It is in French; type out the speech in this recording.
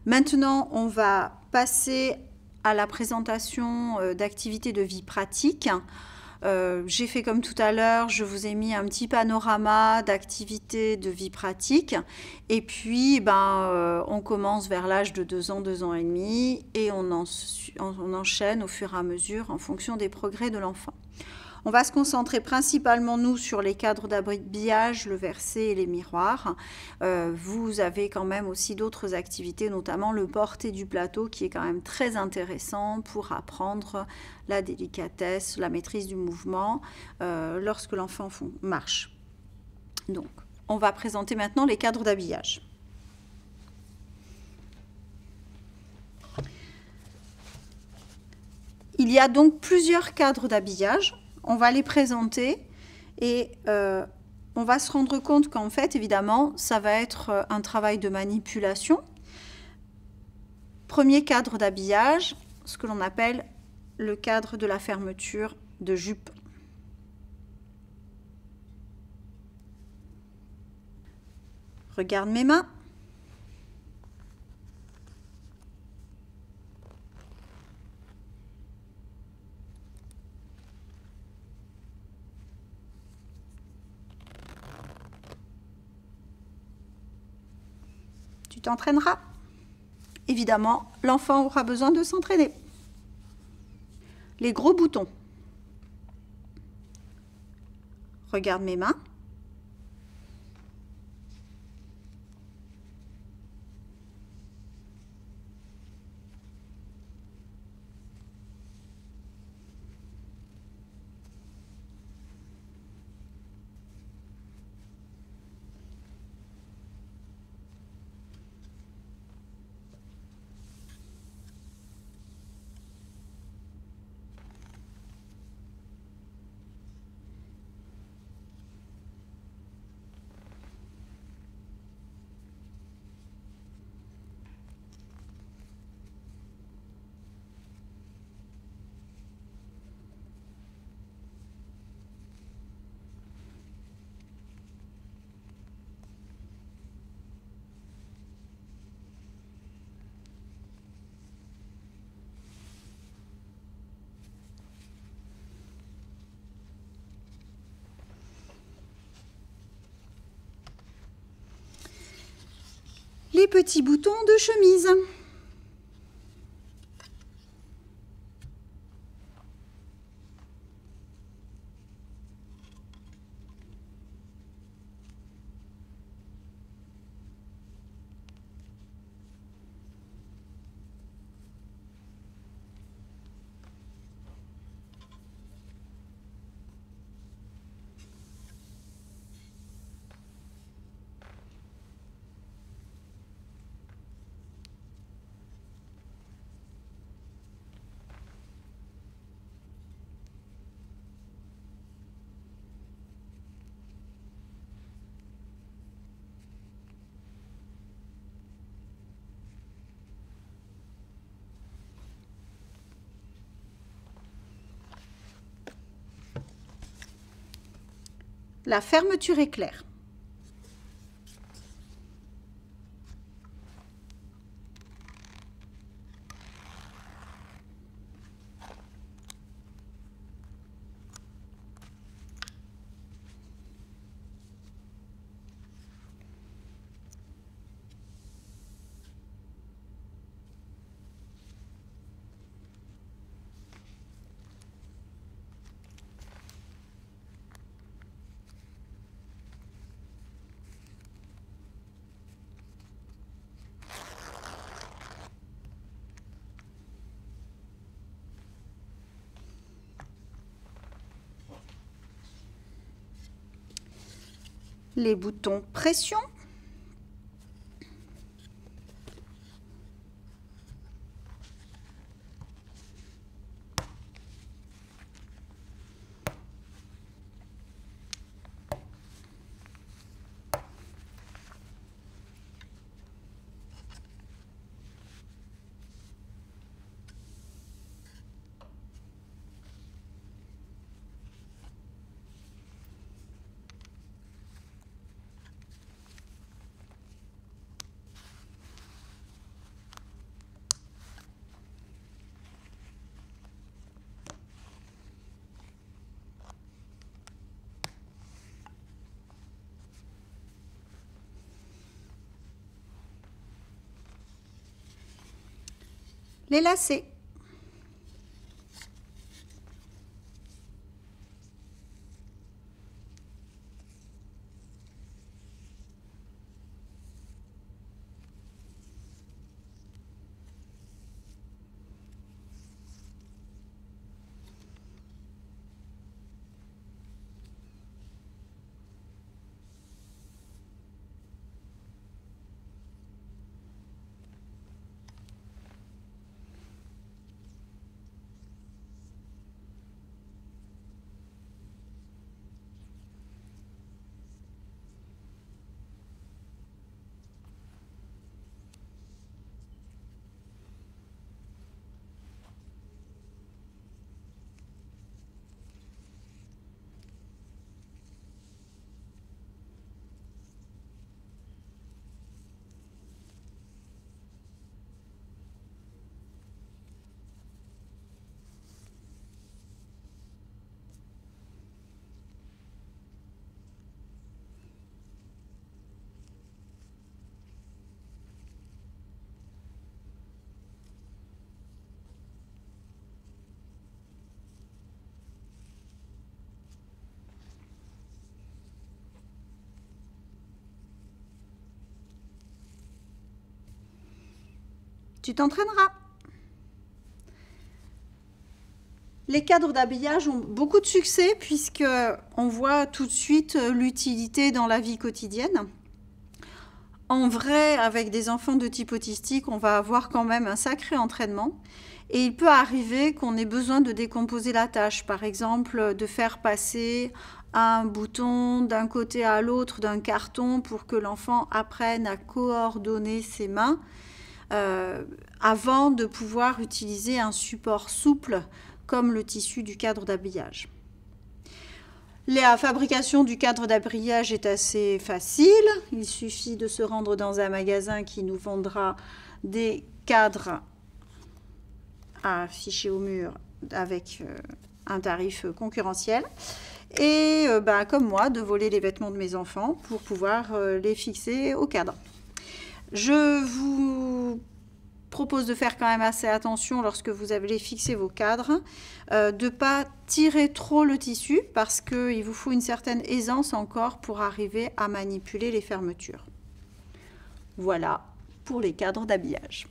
Maintenant, on va passer à la présentation d'activités de vie pratique. J'ai fait comme tout à l'heure, je vous ai mis un petit panorama d'activités de vie pratique. Et puis, on commence vers l'âge de 2 ans et demi et on enchaîne au fur et à mesure en fonction des progrès de l'enfant. On va se concentrer principalement, nous, sur les cadres d'habillage, le verset et les miroirs. Vous avez quand même aussi d'autres activités, notamment le porté du plateau, qui est quand même très intéressant pour apprendre la délicatesse, la maîtrise du mouvement lorsque l'enfant marche. Donc, on va présenter maintenant les cadres d'habillage. Il y a donc plusieurs cadres d'habillage. On va les présenter et on va se rendre compte qu'en fait, évidemment, ça va être un travail de manipulation. Premier cadre d'habillage, ce que l'on appelle le cadre de la fermeture de jupe. Regarde mes mains. Tu t'entraîneras. Évidemment, l'enfant aura besoin de s'entraîner. Les gros boutons. Regarde mes mains. Les petits boutons de chemise. La fermeture éclair. Les boutons pression. les lacets. Tu t'entraîneras. Les cadres d'habillage ont beaucoup de succès puisque on voit tout de suite l'utilité dans la vie quotidienne. En vrai, avec des enfants de type autistique, on va avoir quand même un sacré entraînement. Et il peut arriver qu'on ait besoin de décomposer la tâche. Par exemple, de faire passer un bouton d'un côté à l'autre d'un carton pour que l'enfant apprenne à coordonner ses mains avant de pouvoir utiliser un support souple comme le tissu du cadre d'habillage. La fabrication du cadre d'habillage est assez facile. Il suffit de se rendre dans un magasin qui nous vendra des cadres à afficher au mur avec un tarif concurrentiel. Et comme moi, de voler les vêtements de mes enfants pour pouvoir les fixer au cadre. Je vous propose de faire quand même assez attention lorsque vous allez fixer vos cadres, de ne pas tirer trop le tissu parce qu'il vous faut une certaine aisance encore pour arriver à manipuler les fermetures. Voilà pour les cadres d'habillage.